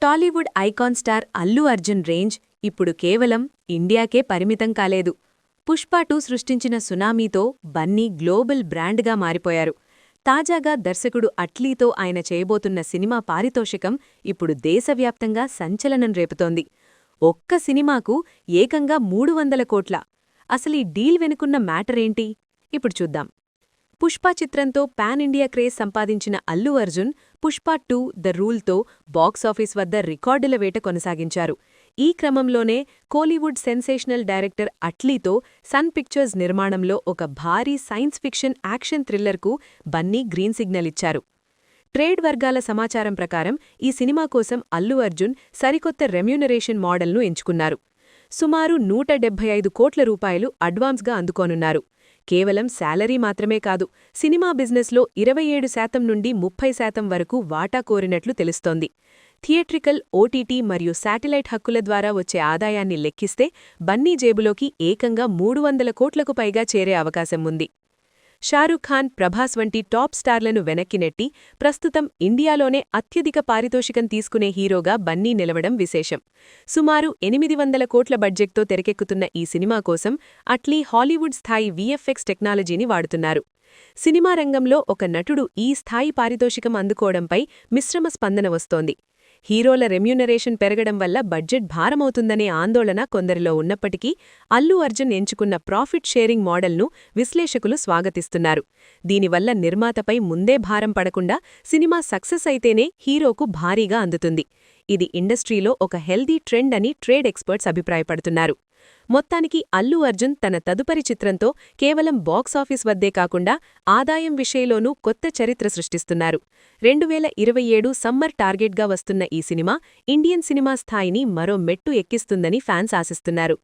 Tollywood icon star Allu Arjun range ఇప్పుడు కేవలం ఇండియాకే పరిమితం కాలేదు. పుష్ప 2 సృష్టించిన సునామీతో బన్నీ గ్లోబల్ బ్రాండ్గా మారిపోయారు. తాజాగా దర్శకుడు అట్లీతో ఆయన చేయబోతున్న సినిమా పారితోషికం ఇప్పుడు దేశవ్యాప్తంగా సంచలనం రేపుతోంది. ఒక్క సినిమాకు ఏకంగా 300 కోట్ల. అసలీ డీల్ వెనుకున్న మ్యాటరేంటి? ఇప్పుడు చూద్దాం. పుష్ప చిత్రంతో పాన్ ఇండియా క్రేజ్ సంపాదించిన అల్లు అర్జున్ పుష్ప 2 ద రూల్తో బాక్సాఫీస్ వద్ద రికార్డుల వేట కొనసాగించారు. ఈ క్రమంలోనే కోలీవుడ్ సెన్సేషనల్ డైరెక్టర్ అట్లీతో సన్ పిక్చర్స్ నిర్మాణంలో ఒక భారీ సైన్స్ ఫిక్షన్ యాక్షన్ థ్రిల్లర్కు బన్నీ గ్రీన్ సిగ్నల్ ఇచ్చారు. ట్రేడ్ వర్గాల సమాచారం ప్రకారం ఈ సినిమా కోసం అల్లు అర్జున్ సరికొత్త రెమ్యూనరేషన్ మోడల్ను ఎంచుకున్నారు. సుమారు 175 కోట్ల రూపాయలు అడ్వాన్స్గా అందుకోనున్నారు. కేవలం శాలరీ మాత్రమే కాదు, సినిమా బిజినెస్లో 27% నుండి 30% వరకు వాటా కోరినట్లు తెలుస్తోంది. థియేట్రికల్, ఓటీటీ మరియు శాటిలైట్ హక్కుల ద్వారా వచ్చే ఆదాయాన్ని లెక్కిస్తే బన్నీ జేబులోకి ఏకంగా 300 కోట్లకు పైగా చేరే అవకాశం ఉంది. షారూఖ్ ఖాన్, ప్రభాస్ వంటి టాప్ స్టార్లను వెనక్కి నెట్టి ప్రస్తుతం ఇండియాలోనే అత్యధిక పారితోషికం తీసుకునే హీరోగా బన్నీ నిలవడం విశేషం. సుమారు 800 కోట్ల బడ్జెట్తో తెరకెక్కుతున్న ఈ సినిమా కోసం అట్లీ హాలీవుడ్ స్థాయి వీఎఫ్ఎక్స్ టెక్నాలజీని వాడుతున్నారు. సినిమా రంగంలో ఒక నటుడు ఈ స్థాయి పారితోషికం అందుకోవడంపై మిశ్రమ స్పందన వస్తోంది. హీరోల రెమ్యూనరేషన్ పెరగడం వల్ల బడ్జెట్ భారమవుతుందనే ఆందోళన కొందరిలో ఉన్నప్పటికీ అల్లు అర్జున్ ఎంచుకున్న ప్రాఫిట్ షేరింగ్ మోడల్ను విశ్లేషకులు స్వాగతిస్తున్నారు. దీనివల్ల నిర్మాతపై ముందే భారం పడకుండా సినిమా సక్సెస్ అయితేనే హీరోకు భారీగా అందుతుంది. ఇది ఇండస్ట్రీలో ఒక హెల్దీ ట్రెండ్ అని ట్రేడ్ ఎక్స్పర్ట్స్ అభిప్రాయపడుతున్నారు. మొత్తానికి అల్లు అర్జున్ తన తదుపరి చిత్రంతో కేవలం బాక్సాఫీస్ వద్దే కాకుండా ఆదాయం విషయంలోనూ కొత్త చరిత్ర సృష్టిస్తున్నారు. 2027 సమ్మర్ టార్గెట్గా వస్తున్న ఈ సినిమా ఇండియన్ సినిమా స్థాయిని మరో మెట్టు ఎక్కిస్తుందని ఫ్యాన్స్ ఆశిస్తున్నారు.